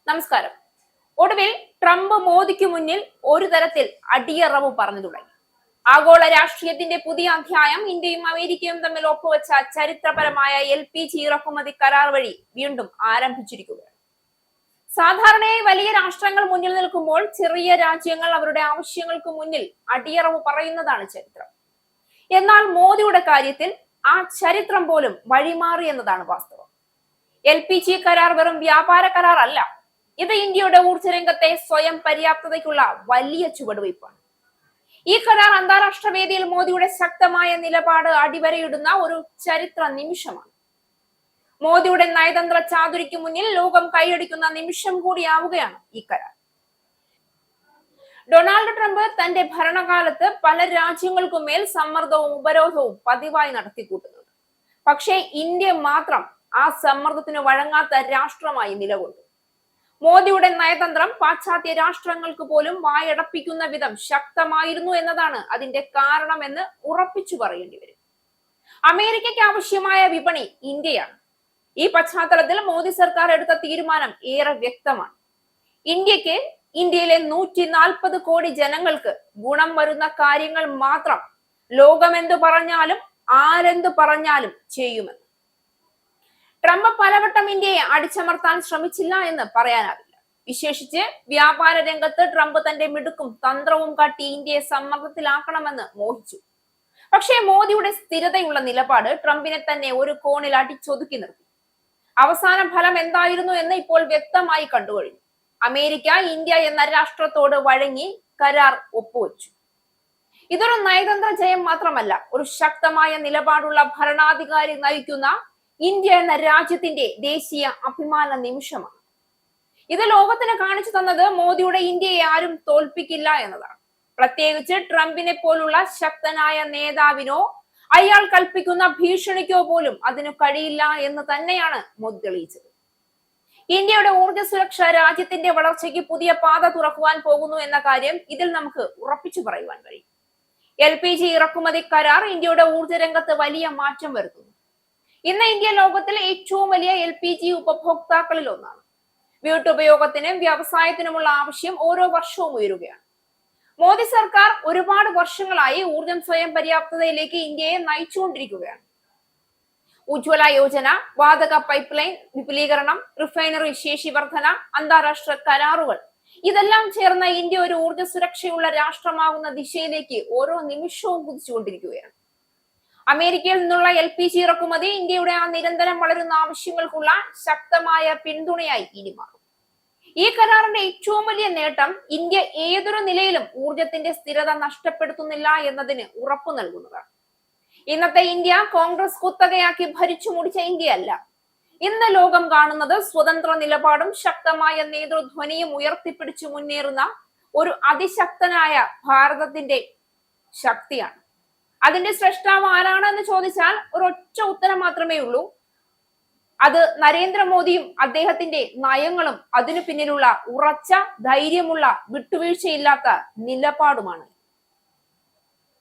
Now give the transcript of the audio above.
നമസ്കാരം. ഒടുവിൽ ട്രംപ് മോദിക്ക് മുന്നിൽ ഒരു തരത്തിൽ അടിയറവ് പറഞ്ഞു തുടങ്ങി. ആഗോള രാഷ്ട്രീയത്തിന്റെ പുതിയ അധ്യായം ഇന്ത്യയും അമേരിക്കയും തമ്മിൽ ഒപ്പുവെച്ച ചരിത്രപരമായ LPG ഇറക്കുമതി കരാർ വഴി വീണ്ടും ആരംഭിച്ചിരിക്കുകയാണ്. സാധാരണയായി വലിയ രാഷ്ട്രങ്ങൾ മുന്നിൽ നിൽക്കുമ്പോൾ ചെറിയ രാജ്യങ്ങൾ അവരുടെ ആവശ്യങ്ങൾക്ക് മുന്നിൽ അടിയറവ് പറയുന്നതാണ് ചരിത്രം. എന്നാൽ മോദിയുടെ കാര്യത്തിൽ ആ ചരിത്രം പോലും വഴിമാറി എന്നതാണ് വാസ്തവം. LPG കരാർ വെറും വ്യാപാര കരാർ അല്ല, ഇത് ഇന്ത്യയുടെ ഊർജ്ജ രംഗത്തെ സ്വയം പര്യാപ്തതയ്ക്കുള്ള വലിയ ചുവടുവയ്പ്പാണ്. ഈ കരാർ അന്താരാഷ്ട്ര വേദിയിൽ മോദിയുടെ ശക്തമായ നിലപാട് അടിവരയിടുന്ന ഒരു ചരിത്ര നിമിഷമാണ്. മോദിയുടെ നയതന്ത്ര ചാതുരിക്ക് മുന്നിൽ ലോകം കൈയടിക്കുന്ന നിമിഷം കൂടിയാവുകയാണ് ഈ കരാർ. ഡൊണാൾഡ് ട്രംപ് തന്റെ ഭരണകാലത്ത് പല രാജ്യങ്ങൾക്കും മേൽ സമ്മർദ്ദവും ഉപരോധവും പതിവായി നടത്തിക്കൂട്ടുന്നുണ്ട്. പക്ഷേ ഇന്ത്യ മാത്രം ആ സമ്മർദ്ദത്തിന് വഴങ്ങാത്ത രാഷ്ട്രമായി നിലകൊണ്ടു. മോദിയുടെ നയതന്ത്രം പാശ്ചാത്യ രാഷ്ട്രങ്ങൾക്ക് പോലും വായടപ്പിക്കുന്ന വിധം ശക്തമായിരുന്നു എന്നതാണ് അതിന്റെ കാരണമെന്ന് ഉറപ്പിച്ചു പറയേണ്ടി വരും. അമേരിക്കയ്ക്ക് ആവശ്യമായ വിപണി ഇന്ത്യയാണ്. ഈ പശ്ചാത്തലത്തിൽ മോദി സർക്കാർ എടുത്ത തീരുമാനം ഏറെ വ്യക്തമാണ്. ഇന്ത്യയിലെ 140 കോടി ജനങ്ങൾക്ക് ഗുണം വരുന്ന കാര്യങ്ങൾ മാത്രം ലോകമെന്തു പറഞ്ഞാലും ആരെന്തു പറഞ്ഞാലും ചെയ്യുമെന്ന്. ട്രംപ് പലവട്ടം ഇന്ത്യയെ അടിച്ചമർത്താൻ ശ്രമിച്ചില്ല എന്ന് പറയാനാവില്ല. വിശേഷിച്ച് വ്യാപാര രംഗത്ത് ട്രംപ് തന്റെ മിടുക്കും തന്ത്രവും കാട്ടി ഇന്ത്യയെ സമ്മർദ്ദത്തിലാക്കണമെന്ന് മോഹിച്ചു. പക്ഷേ മോദിയുടെ സ്ഥിരതയുള്ള നിലപാട് ട്രംപിനെ തന്നെ ഒരു കോണിൽ അടിച്ചൊതുക്കി നിർത്തി. അവസാന ഫലം എന്തായിരുന്നു എന്ന് ഇപ്പോൾ വ്യക്തമായി കണ്ടുകഴിഞ്ഞു. അമേരിക്ക ഇന്ത്യ എന്ന രാഷ്ട്രത്തോട് വഴങ്ങി കരാർ ഒപ്പുവെച്ചു. ഇതൊരു നയതന്ത്ര ജയം മാത്രമല്ല, ഒരു ശക്തമായ നിലപാടുള്ള ഭരണാധികാരി നയിക്കുന്ന ഇന്ത്യ എന്ന രാജ്യത്തിന്റെ ദേശീയ അഭിമാന നിമിഷമാണ്. ഇത് ലോകത്തിന് കാണിച്ചു തന്നത് മോദിയുടെ ഇന്ത്യയെ ആരും തോൽപ്പിക്കില്ല എന്നതാണ്. പ്രത്യേകിച്ച് ട്രംപിനെ പോലുള്ള ശക്തനായ നേതാവിനോ അയാൾ കൽപ്പിക്കുന്ന ഭീഷണിക്കോ പോലും അതിനു കഴിയില്ല എന്ന് തന്നെയാണ് മോദി തെളിയിച്ചത്. ഇന്ത്യയുടെ ഊർജ്ജ സുരക്ഷ രാജ്യത്തിന്റെ വളർച്ചയ്ക്ക് പുതിയ പാത തുറക്കുവാൻ പോകുന്നു എന്ന കാര്യം ഇതിൽ നമുക്ക് ഉറപ്പിച്ചു പറയുവാൻ കഴിയും. LPG ഇറക്കുമതി കരാർ ഇന്ത്യയുടെ ഊർജ്ജ രംഗത്ത് വലിയ മാറ്റം വരുത്തുന്നു. ഇന്ന് ഇന്ത്യ ലോകത്തിലെ ഏറ്റവും വലിയ LPG ഉപഭോക്താക്കളിൽ ഒന്നാണ്. വീട്ടുപയോഗത്തിനും വ്യവസായത്തിനുമുള്ള ആവശ്യം ഓരോ വർഷവും ഉയരുകയാണ്. മോദി സർക്കാർ ഒരുപാട് വർഷങ്ങളായി ഊർജ്ജം സ്വയം പര്യാപ്തതയിലേക്ക് ഇന്ത്യയെ നയിച്ചുകൊണ്ടിരിക്കുകയാണ്. ഉജ്ജ്വല യോജന, വാതക പൈപ്പ് ലൈൻ വിപുലീകരണം, റിഫൈനറി ശേഷി വർധന, അന്താരാഷ്ട്ര കരാറുകൾ, ഇതെല്ലാം ചേർന്ന ഇന്ത്യ ഒരു ഊർജ്ജ സുരക്ഷയുള്ള രാഷ്ട്രമാകുന്ന ദിശയിലേക്ക് ഓരോ നിമിഷവും കുതിച്ചുകൊണ്ടിരിക്കുകയാണ്. അമേരിക്കയിൽ നിന്നുള്ള LPG ഇറക്കുമതി ഇന്ത്യയുടെ ആ നിരന്തരം വളരുന്ന ആവശ്യങ്ങൾക്കുള്ള ശക്തമായ പിന്തുണയായി ഇനി മാറും. ഈ കരാറിന്റെ ഏറ്റവും വലിയ നേട്ടം ഇന്ത്യ ഏതൊരു നിലയിലും ഊർജത്തിന്റെ സ്ഥിരത നഷ്ടപ്പെടുത്തുന്നില്ല എന്നതിന് ഉറപ്പു നൽകുന്നതാണ്. ഇന്നത്തെ ഇന്ത്യ കോൺഗ്രസ് കുത്തകയാക്കി ഭരിച്ചു മുടിച്ച ഇന്ത്യയല്ല. ഇന്ന് ലോകം കാണുന്നത് സ്വതന്ത്ര നിലപാടും ശക്തമായ നേതൃധ്വനിയും ഉയർത്തിപ്പിടിച്ചു മുന്നേറുന്ന ഒരു അതിശക്തനായ ഭാരതത്തിന്റെ ശക്തിയാണ്. അതിന്റെ സ്രഷ്ടാവ് ആരാണെന്ന് ചോദിച്ചാൽ ഒരൊറ്റ ഉത്തരം മാത്രമേ ഉള്ളൂ. അത് നരേന്ദ്രമോദിയും അദ്ദേഹത്തിന്റെ നയങ്ങളും അതിനു പിന്നിലുള്ള ഉറച്ച ധൈര്യമുള്ള വിട്ടുവീഴ്ചയില്ലാത്ത നിലപാടുമാണ്.